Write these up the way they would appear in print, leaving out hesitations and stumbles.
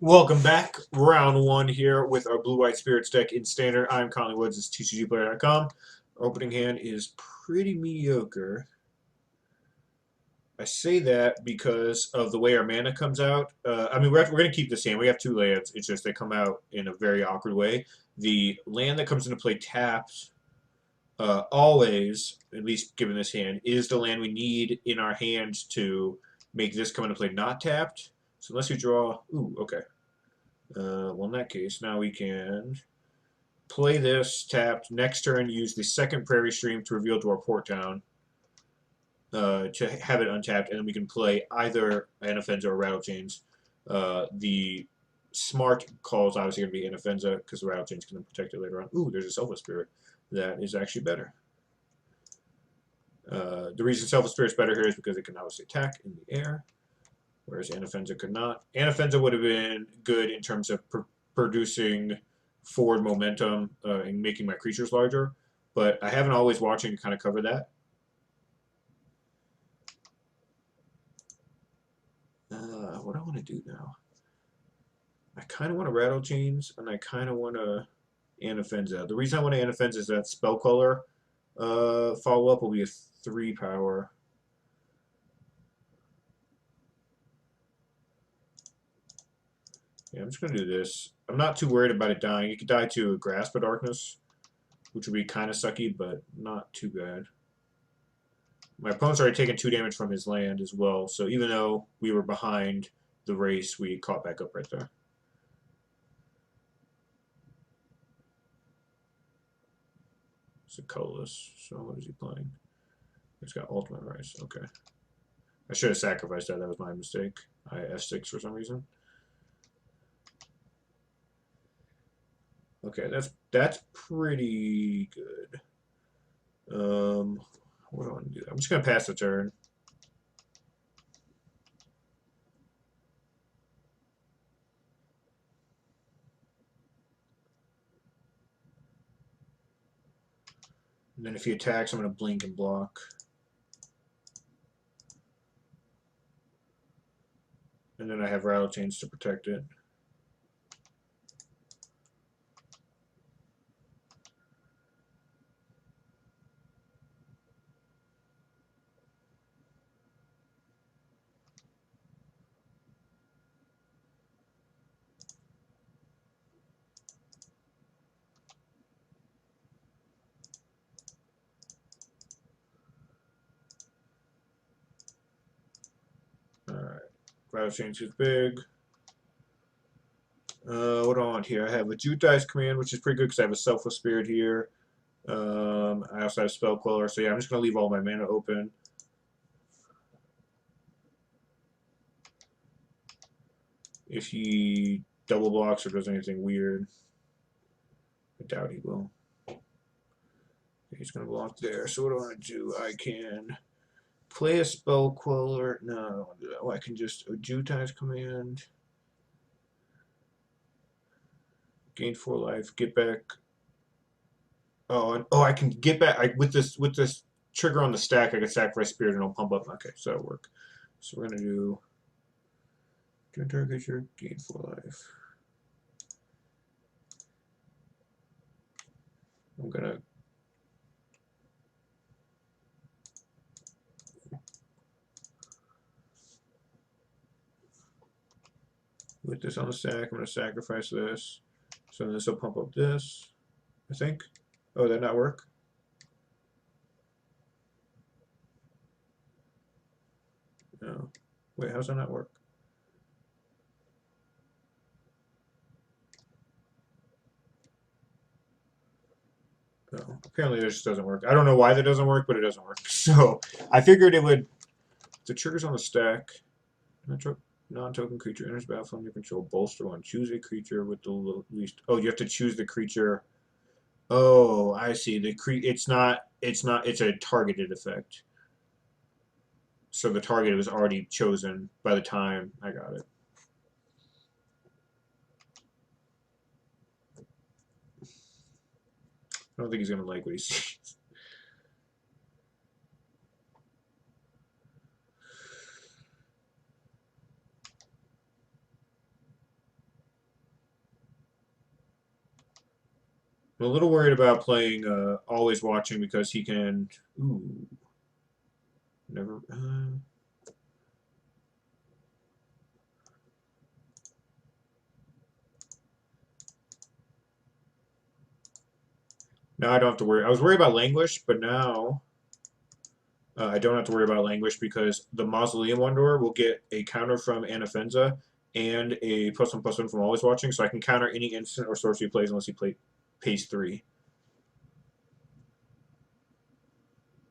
Welcome back. Round one here with our Blue-White Spirits deck in Standard. I'm Conley Woods. It's TCGplayer.com. Opening hand is pretty mediocre. I say that because of the way our mana comes out. I mean, we're going to keep this hand. We have two lands. It's just they come out in a very awkward way. The land that comes into play tapped always, at least given this hand, is the land we need in our hand to make this come into play not tapped. So unless you draw... Ooh, okay. Well, in that case, now we can play this tapped. Next turn, use the second Prairie Stream to reveal to our Port Town to have it untapped, and then we can play either Anafenza or Rattlechains. The smart call is obviously going to be Anafenza because the Rattlechains can protect it later on. Ooh, there's a Selfless Spirit. That is actually better. The reason Selfless Spirit is better here is because it can obviously attack in the air, whereas Anafenza could not. Anafenza would have been good in terms of producing forward momentum and making my creatures larger, but I haven't always watching kind of cover that. What do I want to do now? I kind of want to Rattlechains, and I kind of want to Anafenza. The reason I want to Anafenza is that Spellcaller follow-up will be a 3 power. Yeah, I'm just going to do this. I'm not too worried about it dying. It could die to a Grasp of Darkness, which would be kind of sucky, but not too bad. My opponent's already taken 2 damage from his land as well, so even though we were behind the race, we caught back up right there. It's a colorless, so what is he playing? He's got Ultimate Rice, okay. I should have sacrificed that, that was my mistake. I F6 for some reason. Okay, that's pretty good. What do I want to do? I'm just gonna pass the turn. And then if he attacks, I'm gonna blink and block. And then I have Rattlechains to protect it. Alright. Rattlechains is big. What do I want here? I have a Jutai's Command, which is pretty good because I have a Selfless Spirit here. I also have Spell Queller, so yeah, I'm just going to leave all my mana open. If he double blocks or does anything weird, I doubt he will. He's going to block there, so what do I want to do? I can play a Spell Queller. No, I don't want to do that. Oh, I can just Jutai's Command. Gain 4 life, get back. Oh, and I can get back with this trigger on the stack. I can sacrifice Spirit and it'll pump up. Okay, so that'll work. So we're gonna do target creature, gain 4 life. I'm gonna with this on the stack. I'm gonna sacrifice this. So this will pump up this, I think. Oh, that not work? No. Wait, how's that not work? No. Apparently this just doesn't work. I don't know why that doesn't work, but it doesn't work. So I figured it would. The trigger's on the stack. Non-token creature enters battlefield under control. Bolster one. Choose a creature with the least. Oh, you have to choose the creature. Oh, I see. It's not. It's a targeted effect. So the target was already chosen by the time I got it. I don't think he's gonna like what he sees. I'm a little worried about playing Always Watching because he can. Ooh, never. Now I don't have to worry. I was worried about Languish, but now I don't have to worry about Languish because the Mausoleum Wanderer will get a counter from Anafenza and a +1/+1 from Always Watching, so I can counter any instant or sorcery he plays unless he pays 3.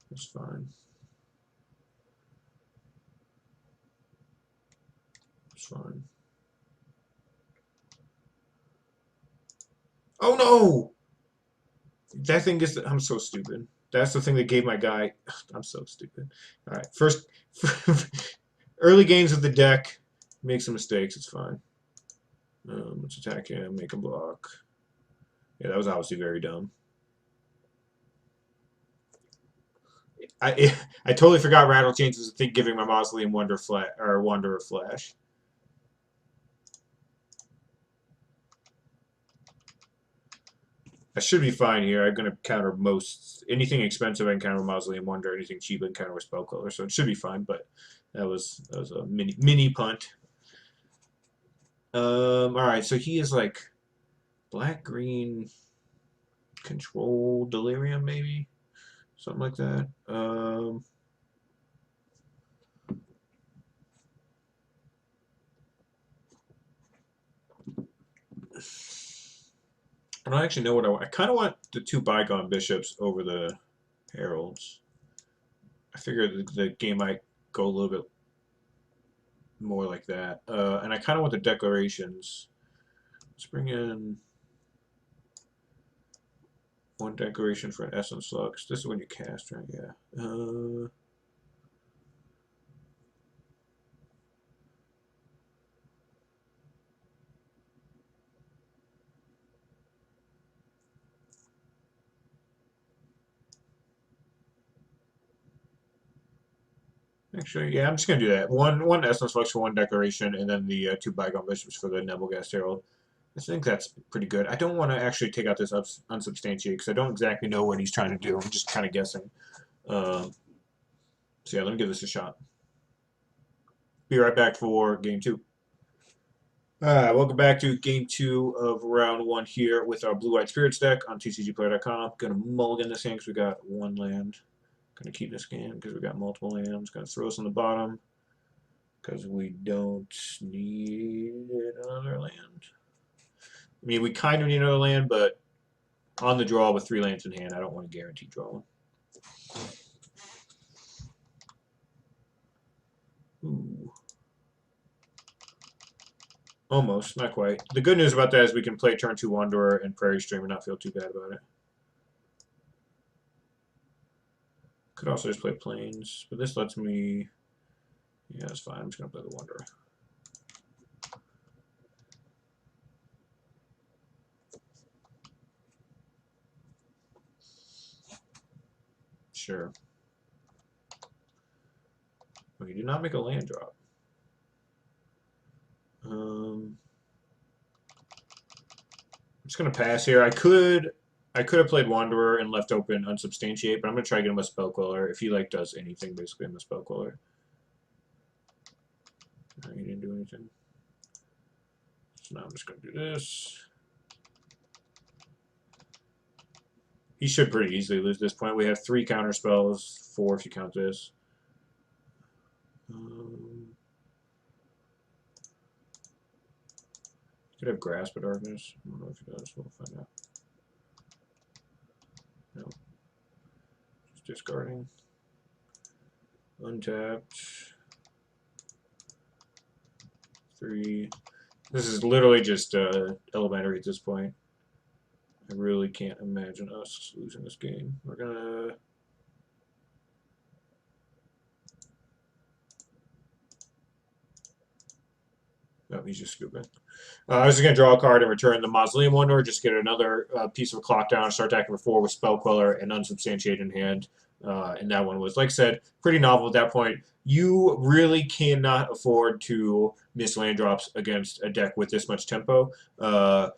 That's fine. That's fine. Oh no! That thing is. I'm so stupid. That's the thing that gave my guy. I'm so stupid. All right, first early games of the deck, make some mistakes. It's fine. Let's attack him. Make him block. Yeah, that was obviously very dumb. I totally forgot Rattle Chains was a thing giving my Mausoleum Wanderer Flash. I should be fine here. I'm going to counter anything expensive I can counter Mausoleum Wonder, anything cheap I can counter with Spell Color, so it should be fine, but that was a mini punt. Alright, so he is like black, green, control, delirium, maybe? Something like that. I don't actually know what I want. I kind of want the 2 Bygone Bishops over the Heralds. I figured the game might go a little bit more like that. And I kind of want the Declarations. Let's bring in 1 Declaration for an Essence Flux. This is when you cast, right? Yeah. Actually, yeah, I'm just gonna do that. One Essence Flux for 1 Declaration, and then the 2 Bygone Bishops for the Nebelgast Herald. I think that's pretty good. I don't want to actually take out this unsubstantiate because I don't exactly know what he's trying to do. I'm just kind of guessing. So yeah, let me give this a shot. Be right back for game 2. Alright, welcome back to game 2 of round 1 here with our Blue-White Spirits deck on TCGplayer.com. Gonna mulligan this hand because we got 1 land. Gonna keep this game because we got multiple lands. Gonna throw this on the bottom because we don't need another land. I mean, we kind of need another land, but on the draw with 3 lands in hand, I don't want to guarantee drawing. Ooh. Almost, not quite. The good news about that is we can play turn 2 Wanderer and Prairie Stream and not feel too bad about it. Could also just play Plains, but this lets me... Yeah, that's fine. I'm just going to play the Wanderer. Sure. Oh, you did not make a land drop. I'm just gonna pass here. I could have played Wanderer and left open Unsubstantiate, but I'm gonna try to get him a Spell Queller. If he like does anything, basically, I'm a Spell Queller. No, he didn't do anything. So now I'm just gonna do this. He should pretty easily lose this point. We have 3 counter spells, 4 if you count this. Could have Grasp of Darkness. I don't know if he does. We'll find out. No. Just discarding. Untapped. 3. This is literally just elementary at this point. I really can't imagine us losing this game. We're gonna... No, he's just scooping. I was just going to draw a card and return the Mausoleum Wanderer, just get another piece of clock down, start attacking for 4 with Spell Queller and Unsubstantiate in hand. And that one was, like I said, pretty novel at that point. You really cannot afford to miss land drops against a deck with this much tempo. Like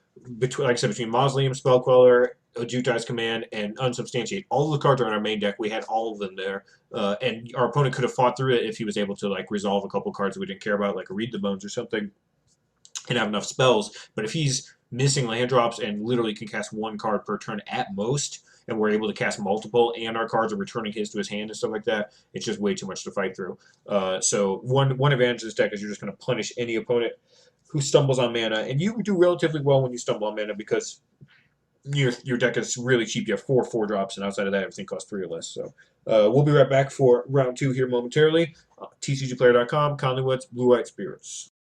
I said, between Mausoleum, Spell Queller, Ojutai's Command, and Unsubstantiate. All of the cards are in our main deck. We had all of them there. And our opponent could have fought through it if he was able to like resolve a couple cards that we didn't care about, like a Read the Bones or something, and have enough spells. But if he's missing land drops and literally can cast one card per turn at most, and we're able to cast multiple, and our cards are returning his to his hand and stuff like that, it's just way too much to fight through. So one advantage of this deck is you're just going to punish any opponent who stumbles on mana, and you do relatively well when you stumble on mana because your deck is really cheap. You have 4/4 drops, and outside of that, everything costs 3 or less. So we'll be right back for round 2 here momentarily. TCGplayer.com, Conley Woods, Blue White Spirits.